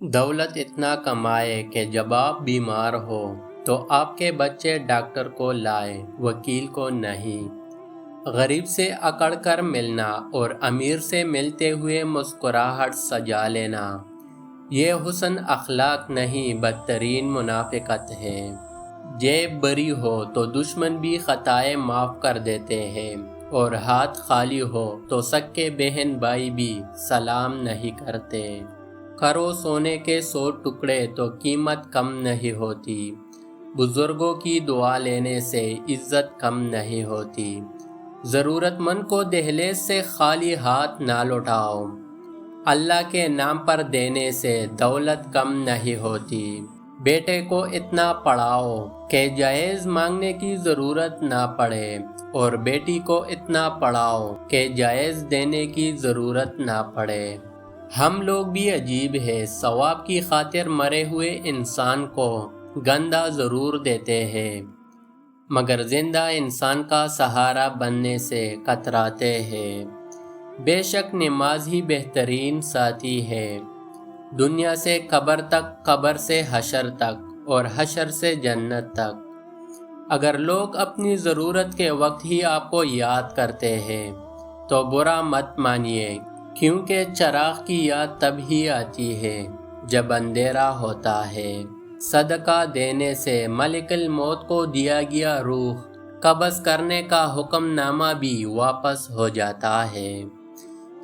دولت اتنا کمائے کہ جب آپ بیمار ہو تو آپ کے بچے ڈاکٹر کو لائے، وکیل کو نہیں۔ غریب سے اکڑ کر ملنا اور امیر سے ملتے ہوئے مسکراہٹ سجا لینا، یہ حسن اخلاق نہیں، بدترین منافقت ہے۔ جیب بری ہو تو دشمن بھی خطائیں معاف کر دیتے ہیں، اور ہاتھ خالی ہو تو سکے بہن بھائی بھی سلام نہیں کرتے۔ کرو سونے کے 100 ٹکڑے تو قیمت کم نہیں ہوتی، بزرگوں کی دعا لینے سے عزت کم نہیں ہوتی۔ ضرورت مند کو دہلیز سے خالی ہاتھ نہ لوٹاؤ، اللہ کے نام پر دینے سے دولت کم نہیں ہوتی۔ بیٹے کو اتنا پڑھاؤ کہ جہیز مانگنے کی ضرورت نہ پڑے، اور بیٹی کو اتنا پڑھاؤ کہ جہیز دینے کی ضرورت نہ پڑے۔ ہم لوگ بھی عجیب ہیں، ثواب کی خاطر مرے ہوئے انسان کو گندہ ضرور دیتے ہیں، مگر زندہ انسان کا سہارا بننے سے کتراتے ہیں۔ بے شک نماز ہی بہترین ساتھی ہے، دنیا سے قبر تک، قبر سے حشر تک، اور حشر سے جنت تک۔ اگر لوگ اپنی ضرورت کے وقت ہی آپ کو یاد کرتے ہیں تو برا مت مانیے، کیونکہ چراغ کی یاد تب ہی آتی ہے جب اندھیرا ہوتا ہے۔ صدقہ دینے سے ملک الموت کو دیا گیا روح قبض کرنے کا حکم نامہ بھی واپس ہو جاتا ہے۔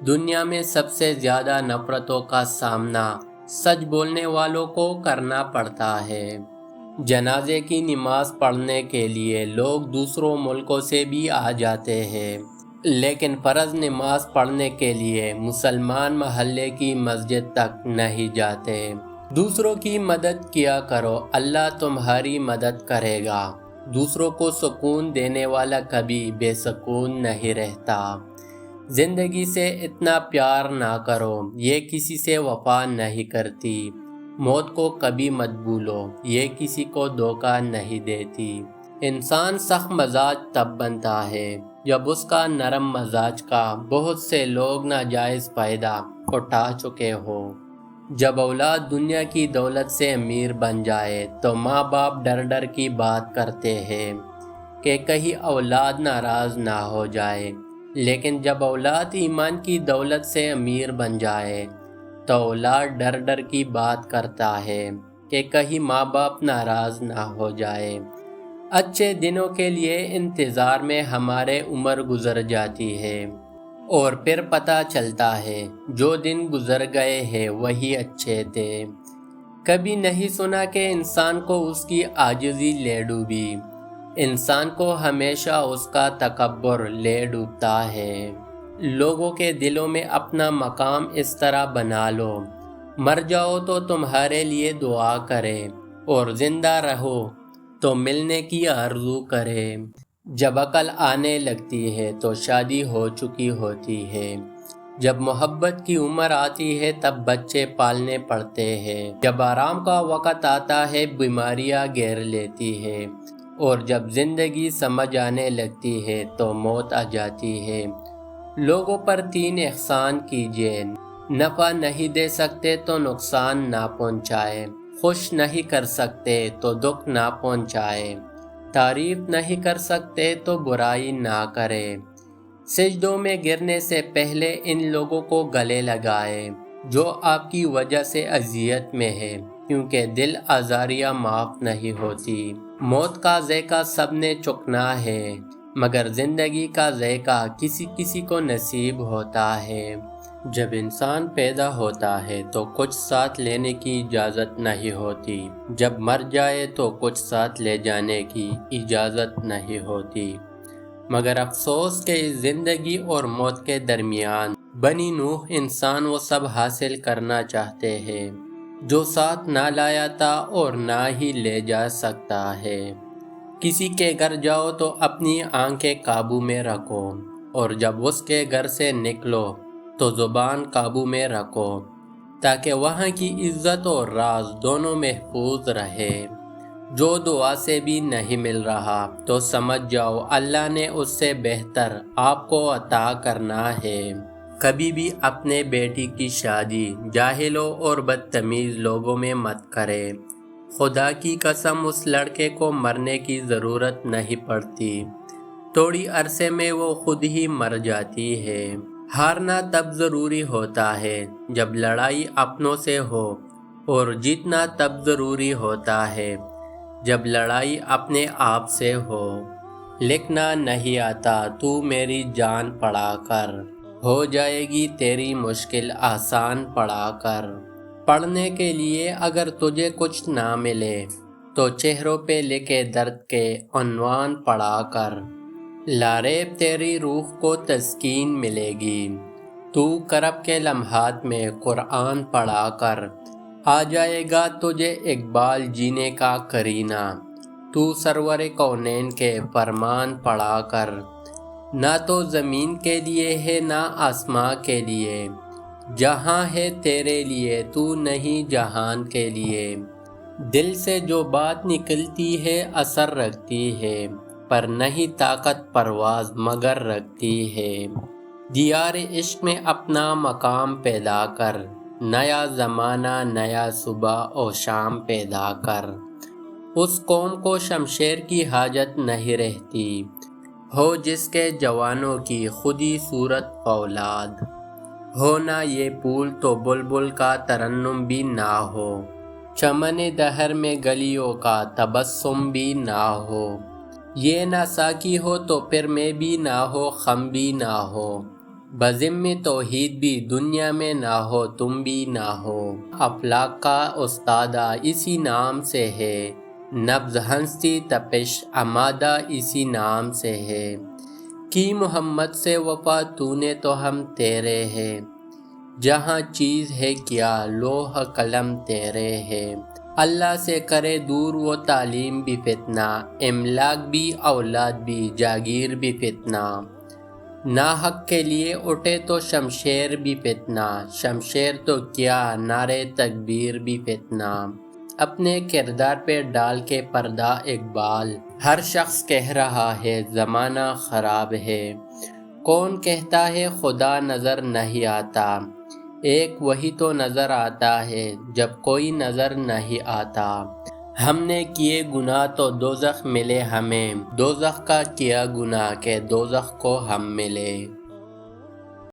دنیا میں سب سے زیادہ نفرتوں کا سامنا سچ بولنے والوں کو کرنا پڑتا ہے۔ جنازے کی نماز پڑھنے کے لیے لوگ دوسروں ملکوں سے بھی آ جاتے ہیں، لیکن فرض نماز پڑھنے کے لیے مسلمان محلے کی مسجد تک نہیں جاتے۔ دوسروں کی مدد کیا کرو، اللہ تمہاری مدد کرے گا۔ دوسروں کو سکون دینے والا کبھی بے سکون نہیں رہتا۔ زندگی سے اتنا پیار نہ کرو، یہ کسی سے وفا نہیں کرتی۔ موت کو کبھی مت بھولو، یہ کسی کو دھوکہ نہیں دیتی۔ انسان سخت مزاج تب بنتا ہے جب اس کا نرم مزاج کا بہت سے لوگ ناجائز فائدہ اٹھا چکے ہو۔ جب اولاد دنیا کی دولت سے امیر بن جائے تو ماں باپ ڈر ڈر کی بات کرتے ہیں کہ کہیں اولاد ناراض نہ ہو جائے، لیکن جب اولاد ایمان کی دولت سے امیر بن جائے تو اولاد ڈر ڈر کی بات کرتا ہے کہ کہیں ماں باپ ناراض نہ ہو جائے۔ اچھے دنوں کے لیے انتظار میں ہمارے عمر گزر جاتی ہے، اور پھر پتہ چلتا ہے جو دن گزر گئے ہیں وہی اچھے تھے۔ کبھی نہیں سنا کہ انسان کو اس کی عاجزی لے ڈوبی، انسان کو ہمیشہ اس کا تکبر لے ڈوبتا ہے۔ لوگوں کے دلوں میں اپنا مقام اس طرح بنا لو، مر جاؤ تو تمہارے لیے دعا کرے، اور زندہ رہو تو ملنے کی آرزو کرے۔ جب عقل آنے لگتی ہے تو شادی ہو چکی ہوتی ہے، جب محبت کی عمر آتی ہے تب بچے پالنے پڑتے ہیں، جب آرام کا وقت آتا ہے بیماریاں گھیر لیتی ہے، اور جب زندگی سمجھ آنے لگتی ہے تو موت آ جاتی ہے۔ لوگوں پر 3 احسان کیجیے، نفع نہیں دے سکتے تو نقصان نہ پہنچائے، خوش نہیں کر سکتے تو دکھ نہ پہنچائے، تعریف نہیں کر سکتے تو برائی نہ کرے۔ سجدوں میں گرنے سے پہلے ان لوگوں کو گلے لگائے جو آپ کی وجہ سے اذیت میں ہے، کیونکہ دل آزاریاں معاف نہیں ہوتی۔ موت کا ذائقہ سب نے چکھنا ہے، مگر زندگی کا ذائقہ کسی کسی کو نصیب ہوتا ہے۔ جب انسان پیدا ہوتا ہے تو کچھ ساتھ لینے کی اجازت نہیں ہوتی، جب مر جائے تو کچھ ساتھ لے جانے کی اجازت نہیں ہوتی۔ مگر افسوس کہ اس زندگی اور موت کے درمیان بنی نوح انسان وہ سب حاصل کرنا چاہتے ہیں جو ساتھ نہ لایا تھا اور نہ ہی لے جا سکتا ہے۔ کسی کے گھر جاؤ تو اپنی آنکھیں قابو میں رکھو، اور جب اس کے گھر سے نکلو تو زبان قابو میں رکھو، تاکہ وہاں کی عزت اور راز دونوں محفوظ رہے۔ جو دعا سے بھی نہیں مل رہا تو سمجھ جاؤ اللہ نے اس سے بہتر آپ کو عطا کرنا ہے۔ کبھی بھی اپنے بیٹی کی شادی جاہلوں اور بدتمیز لوگوں میں مت کرے۔ خدا کی قسم اس لڑکے کو مرنے کی ضرورت نہیں پڑتی، تھوڑی عرصے میں وہ خود ہی مر جاتی ہے۔ ہارنا تب ضروری ہوتا ہے جب لڑائی اپنوں سے ہو، اور جیتنا تب ضروری ہوتا ہے جب لڑائی اپنے آپ سے ہو۔ لکھنا نہیں آتا تو میری جان پڑھا کر، ہو جائے گی تیری مشکل آسان پڑھا کر۔ پڑھنے کے لیے اگر تجھے کچھ نہ ملے تو چہروں پہ لکھے درد کے عنوان پڑھا کر۔ لاریب تیری روح کو تسکین ملے گی، تو کرب کے لمحات میں قرآن پڑھا کر۔ آ جائے گا تجھے اقبال جینے کا کرینہ، تو سرور کونین کے فرمان پڑھا کر۔ نہ تو زمین کے لیے ہے نہ آسماں کے لیے، جہاں ہے تیرے لیے تو نہیں جہان کے لیے۔ دل سے جو بات نکلتی ہے اثر رکھتی ہے، پر نہیں طاقت پرواز مگر رکھتی ہے۔ دیار عشق میں اپنا مقام پیدا کر، نیا زمانہ نیا صبح و شام پیدا کر۔ اس قوم کو شمشیر کی حاجت نہیں رہتی، ہو جس کے جوانوں کی خودی صورت اولاد۔ ہو نہ یہ پھول تو بلبل کا ترنم بھی نہ ہو، چمن دہر میں گلیوں کا تبسم بھی نہ ہو۔ یہ نہ ساقی ہو تو پھر میں بھی نہ ہو، خم بھی نہ ہو، بزم توحید بھی دنیا میں نہ ہو، تم بھی نہ ہو۔ افلاک کا استادہ اسی نام سے ہے، نبض ہنستی تپش آمادہ اسی نام سے ہے۔ کی محمد سے وفا تو نے تو ہم تیرے ہیں، جہاں چیز ہے کیا لوح قلم تیرے ہے۔ اللہ سے کرے دور وہ تعلیم بھی فتنہ، املاک بھی اولاد بھی جاگیر بھی فتنہ۔ ناحق کے لیے اٹھے تو شمشیر بھی فتنہ، شمشیر تو کیا نعرے تکبیر بھی فتنہ۔ اپنے کردار پہ ڈال کے پردہ اقبال، ہر شخص کہہ رہا ہے زمانہ خراب ہے۔ کون کہتا ہے خدا نظر نہیں آتا، ایک وہی تو نظر آتا ہے جب کوئی نظر نہیں آتا۔ ہم نے کیے گناہ تو دوزخ ملے ہمیں، دوزخ کا کیا گناہ کہ دوزخ کو ہم ملے۔